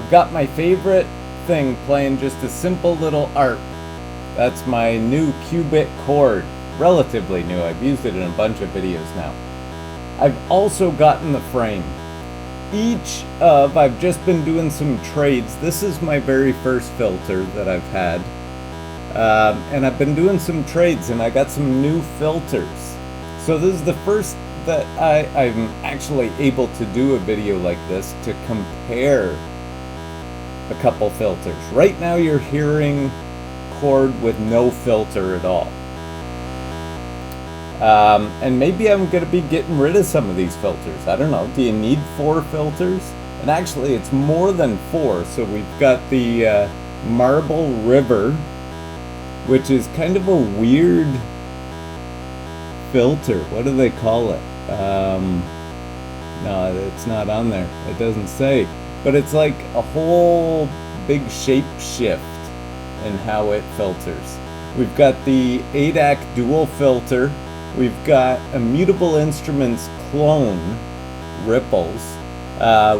I've got my favorite thing playing just a simple little arp. That's my new qubit cord. Relatively new. I've used it in a bunch of videos now. I've also gotten the frame. I've just been doing some trades. This is my very first filter that I've had. And I've been doing some trades and I got some new filters. So this is the first that I'm actually able to do a video like this to compare a couple filters. Right now you're hearing cord with no filter at all. And maybe I'm going to be getting rid of some of these filters. I don't know. Do you need 4 filters? And actually it's more than 4. So we've got the Marble River, which is kind of a weird filter. What do they call it? No, it's not on there. It doesn't say. But it's like a whole big shape shift in how it filters. We've got the ADDAC dual filter. We've got Immutable Instruments clone ripples,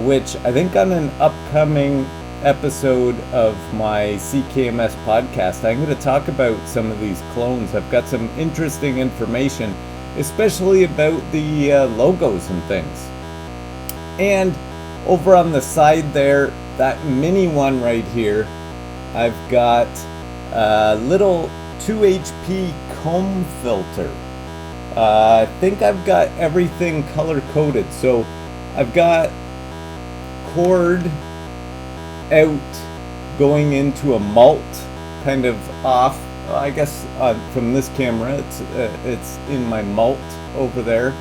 which I think on an upcoming episode of my CKMS podcast, I'm going to talk about some of these clones. I've got some interesting information, especially about the logos and things. And over on the side there, that mini one right here, I've got a little 2 HP comb filter. I think I've got everything color coded. So I've got cord out going into a mult, kind of off. I guess from this camera it's in my mult over there,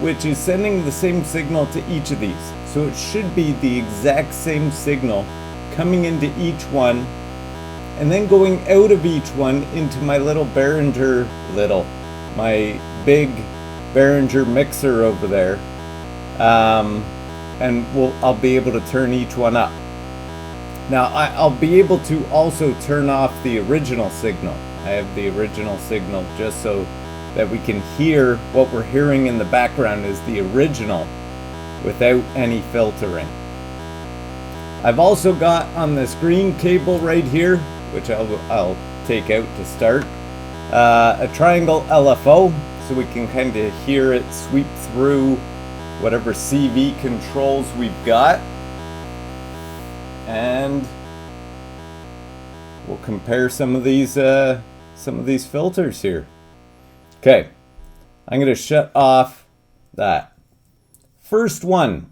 which is sending the same signal to each of these. So it should be the exact same signal coming into each one and then going out of each one into my little my big Behringer mixer over there, and I'll be able to turn each one up. Now I'll be able to also turn off the original signal. I have the original signal just so that we can hear what we're hearing in the background is the original without any filtering. I've also got on this green cable right here, which I'll take out to start, a triangle LFO, so we can kind of hear it sweep through whatever CV controls we've got. And we'll compare some of these filters here. Okay, I'm going to shut off that. First one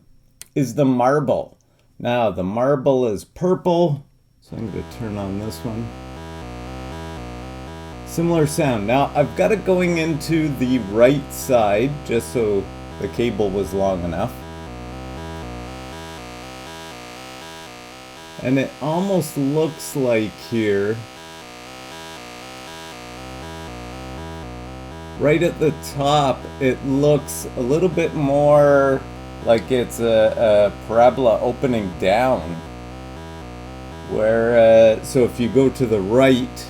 is the Marble. Now the Marble is purple, so I'm going to turn on this one. Similar sound. Now I've got it going into the right side just so the cable was long enough. And it almost looks like here, right at the top, it looks a little bit more like it's a parabola opening down. Where, so if you go to the right,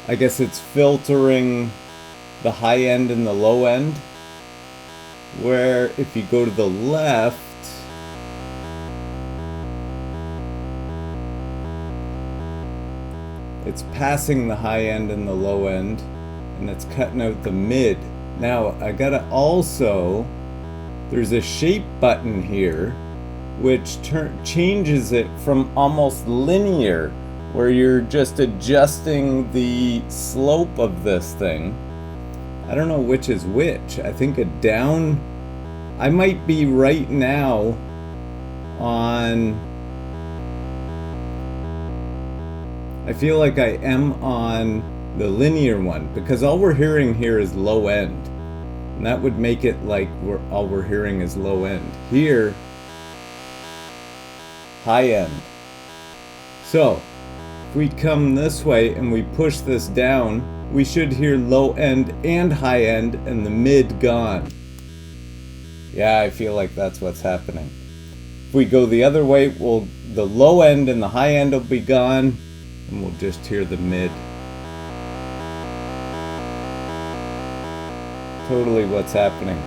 I guess it's filtering the high end and the low end. Where if you go to the left, it's passing the high end and the low end, and it's cutting out the mid. Now I gotta also, there's a shape button here which changes it from almost linear, where you're just adjusting the slope of this thing. I don't know which is which. I think a down, I might be right now on, I feel like I am on the linear one, because all we're hearing here is low end. And that would make it like all we're hearing is low end. Here, high end. So, if we come this way and we push this down, we should hear low end and high end and the mid gone. Yeah, I feel like that's what's happening. If we go the other way, the low end and the high end will be gone, and we'll just hear the mid. Totally what's happening.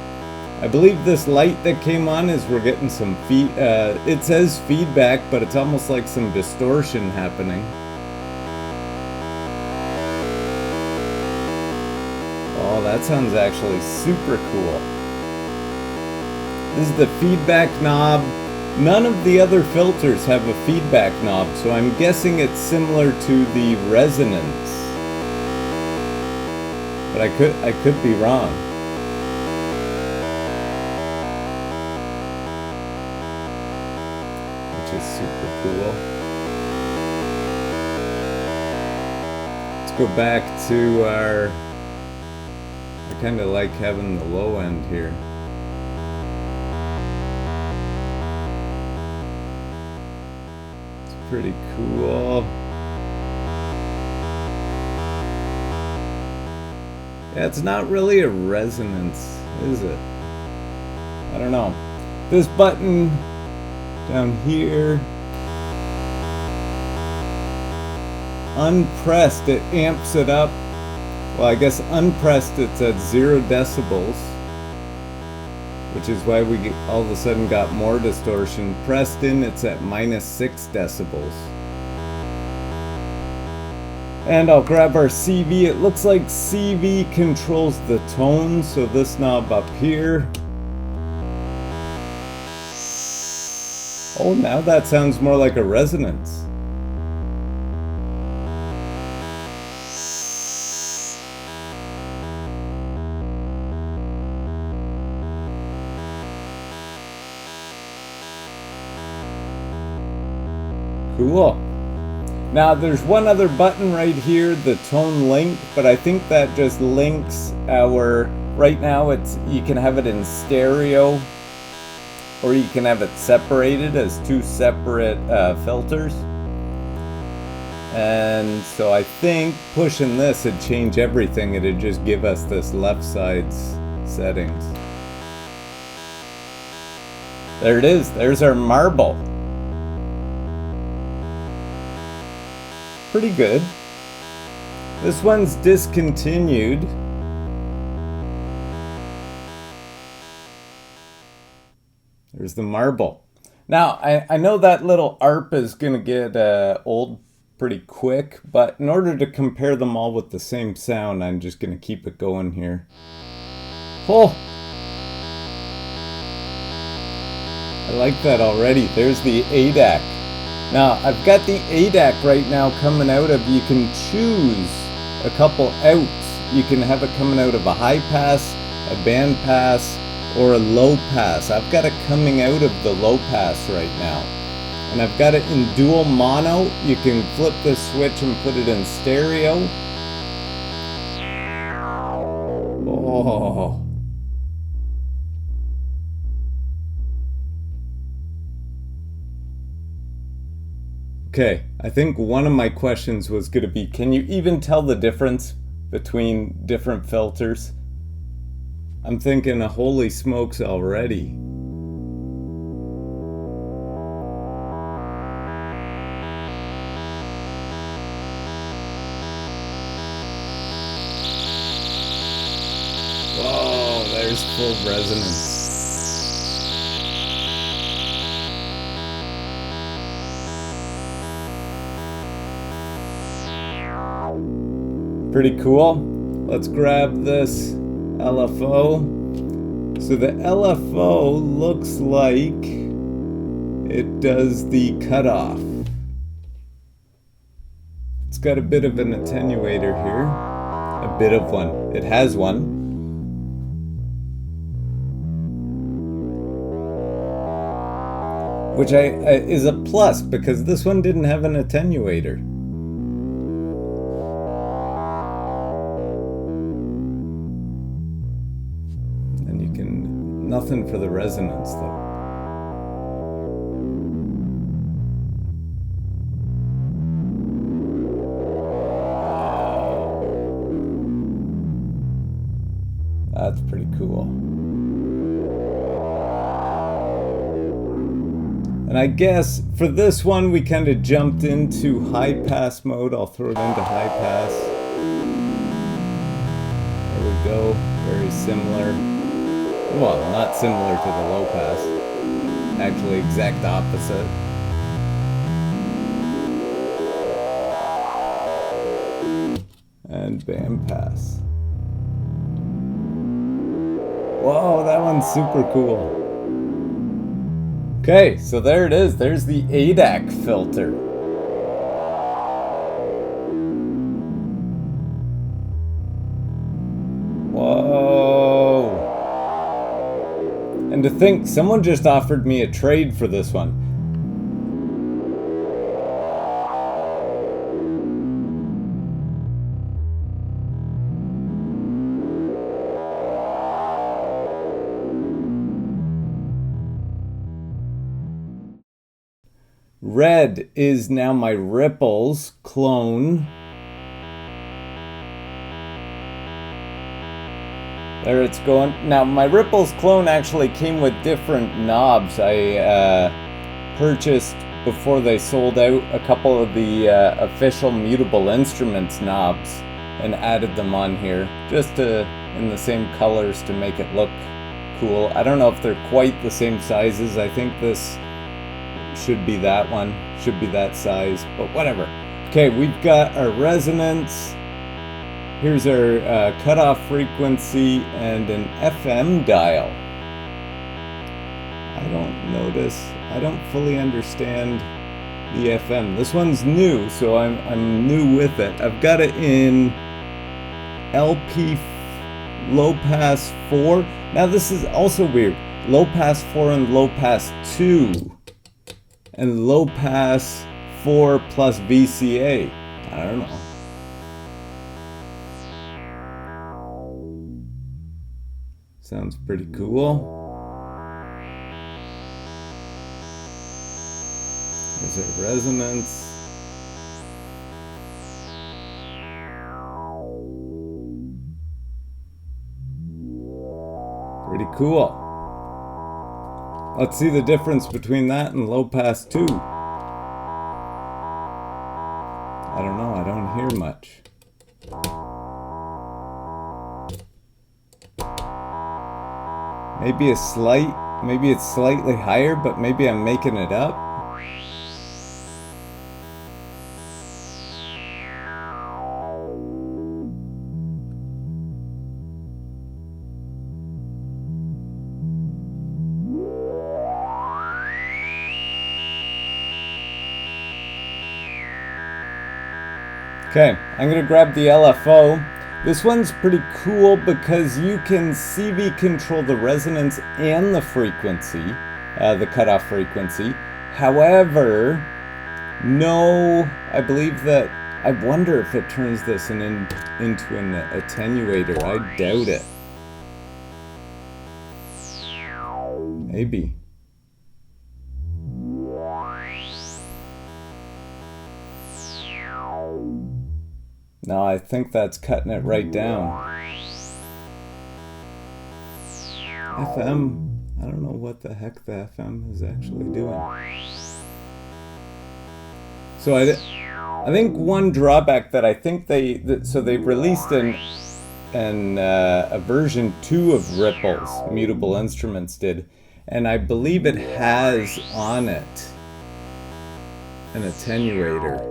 I believe this light that came on is we're getting some it says feedback, but it's almost like some distortion happening. Oh, that sounds actually super cool. This is the feedback knob. None of the other filters have a feedback knob, so I'm guessing it's similar to the resonance. But I could be wrong. Which is super cool. Let's go back to our... I kind of like having the low end here. It's pretty cool. Yeah, it's not really a resonance, is it? I don't know. This button down here, unpressed, it amps it up. Well, I guess unpressed it's at 0 decibels, which is why we all of a sudden got more distortion. Pressed in, it's at -6 decibels. And I'll grab our CV. It looks like CV controls the tone, so this knob up here. Oh, now that sounds more like a resonance. Cool. Now there's one other button right here, the tone link, but I think that just links our, right now you can have it in stereo, or you can have it separated as 2 separate filters. And so I think pushing this would change everything. It'd just give us this left side's settings. There it is. There's our marble. Pretty good. This one's discontinued. There's the marble. Now, I know that little ARP is going to get old pretty quick, but in order to compare them all with the same sound, I'm just going to keep it going here. Oh! I like that already. There's the ADDAC. Now, I've got the ADDAC right now coming out of, you can choose a couple outs. You can have it coming out of a high pass, a band pass, or a low pass. I've got it coming out of the low pass right now. And I've got it in dual mono. You can flip this switch and put it in stereo. Oh. Okay, I think one of my questions was going to be, can you even tell the difference between different filters? I'm thinking, holy smokes already. Whoa, there's full resonance. Pretty cool. Let's grab this LFO. So the LFO looks like it does the cutoff. It's got a bit of an attenuator here. A bit of one. It has one. Which is a plus, because this one didn't have an attenuator. Nothing for the resonance though. That's pretty cool. And I guess for this one we kind of jumped into high pass mode. I'll throw it into high pass. There we go. Very similar. Well, not similar to the low pass. Actually, exact opposite. And band pass. Whoa, that one's super cool. Okay, so there it is. There's the ADDAC filter. Whoa. And to think, someone just offered me a trade for this one. Red is now my Ripples clone. There it's going. Now my Ripples clone actually came with different knobs. I purchased before they sold out a couple of the official Mutable Instruments knobs and added them on here just to in the same colors to make it look cool. I don't know if they're quite the same sizes. I think this should be that one, should be that size, but whatever. Okay, we've got our resonance. Here's our cutoff frequency and an FM dial. I don't fully understand the FM. This one's new, so I'm new with it. I've got it in LP low pass 4. Now this is also weird. Low pass 4 and low pass 2. And low pass 4 plus VCA. I don't know. Sounds pretty cool. There's our resonance. Pretty cool. Let's see the difference between that and low pass 2. I don't know, I don't hear much. Maybe it's slightly higher, but maybe I'm making it up. Okay, I'm gonna grab the LFO. This one's pretty cool because you can CV control the resonance and the frequency, the cutoff frequency. However, no, I believe that, I wonder if it turns this into an attenuator. I doubt it. Maybe. No, I think that's cutting it right down. FM, I don't know what the heck the FM is actually doing. So I think one drawback that I think they released a version 2 of Ripples, Mutable Instruments did, and I believe it has on it an attenuator,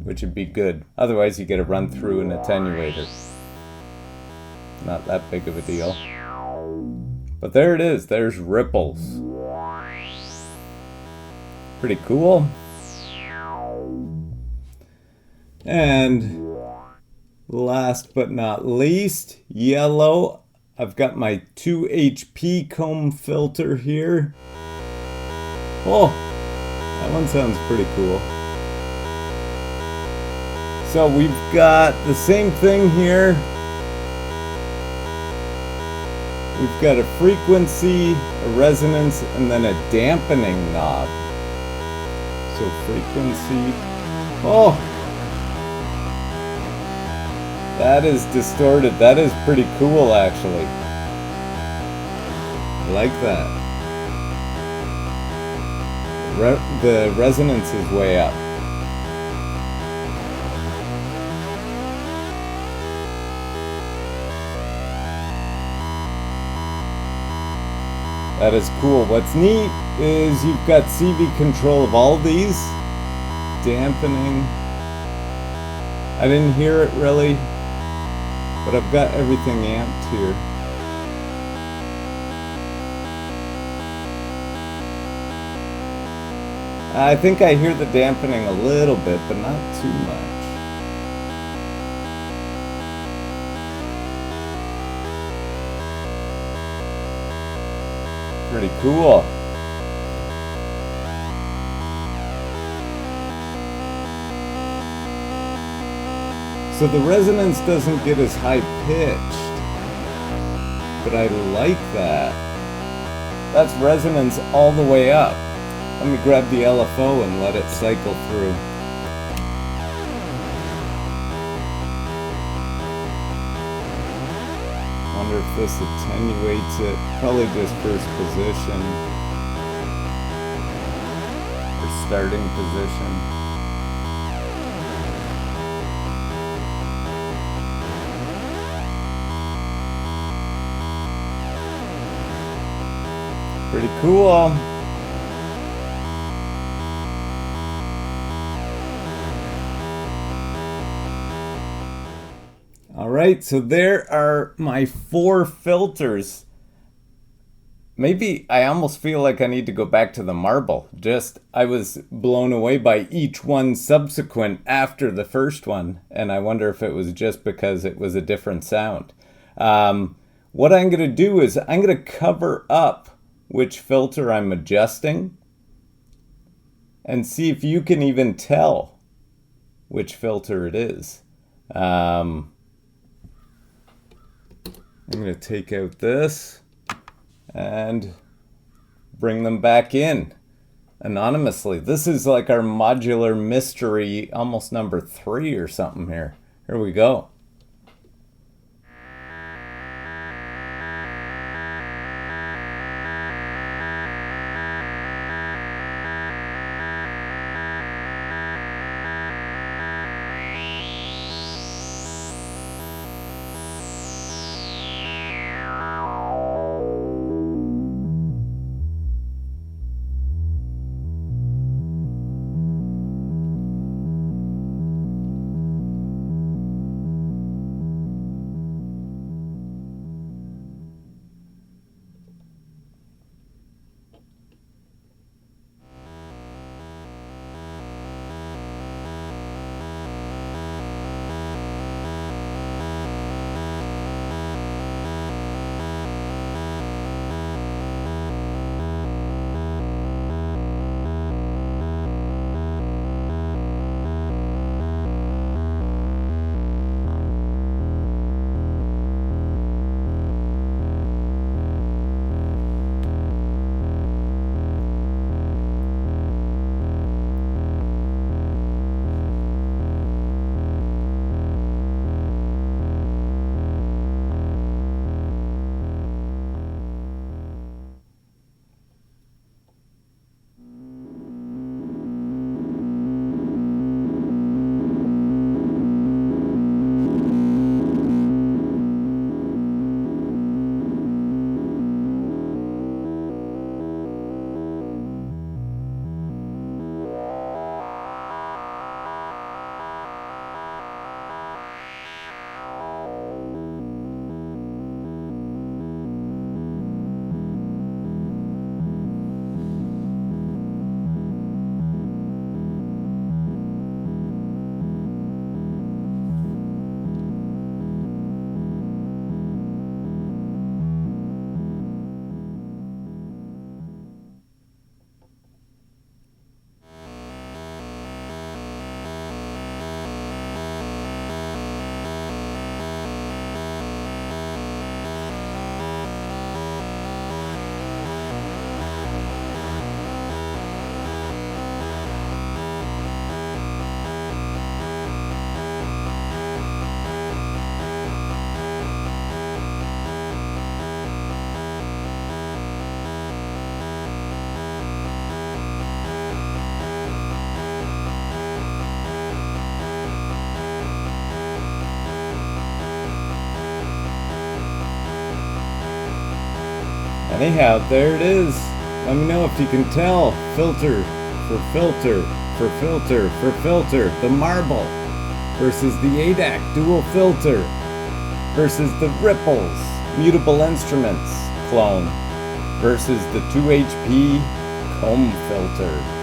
which would be good. Otherwise you get to run through an attenuator. Not that big of a deal. But there it is, there's Ripples. Pretty cool. And last but not least, yellow. I've got my 2 HP comb filter here. Oh, that one sounds pretty cool. So we've got the same thing here. We've got a frequency, a resonance, and then a dampening knob. So frequency. Oh! That is distorted. That is pretty cool, actually. I like that. The resonance is way up. That is cool. What's neat is you've got CV control of all these. Dampening. I didn't hear it really, but I've got everything amped here. I think I hear the dampening a little bit, but not too much. Pretty cool. So the resonance doesn't get as high pitched, but I like that. That's resonance all the way up. Let me grab the LFO and let it cycle through. Wonder if this attenuates it. Probably just first position or starting position. Pretty cool. All right, so there are my 4 filters. Maybe I almost feel like I need to go back to the marble. I was blown away by each one subsequent after the first one, and I wonder if it was just because it was a different sound. What I'm going to do is I'm going to cover up which filter I'm adjusting and see if you can even tell which filter it is. I'm going to take out this and bring them back in anonymously. This is like our modular mystery, almost number 3 or something here. Here we go. Anyhow, there it is. Let me know if you can tell. Filter for filter for filter for filter. The marble versus the ADDAC dual filter versus the Ripples Mutable Instruments clone versus the 2HP comb filter.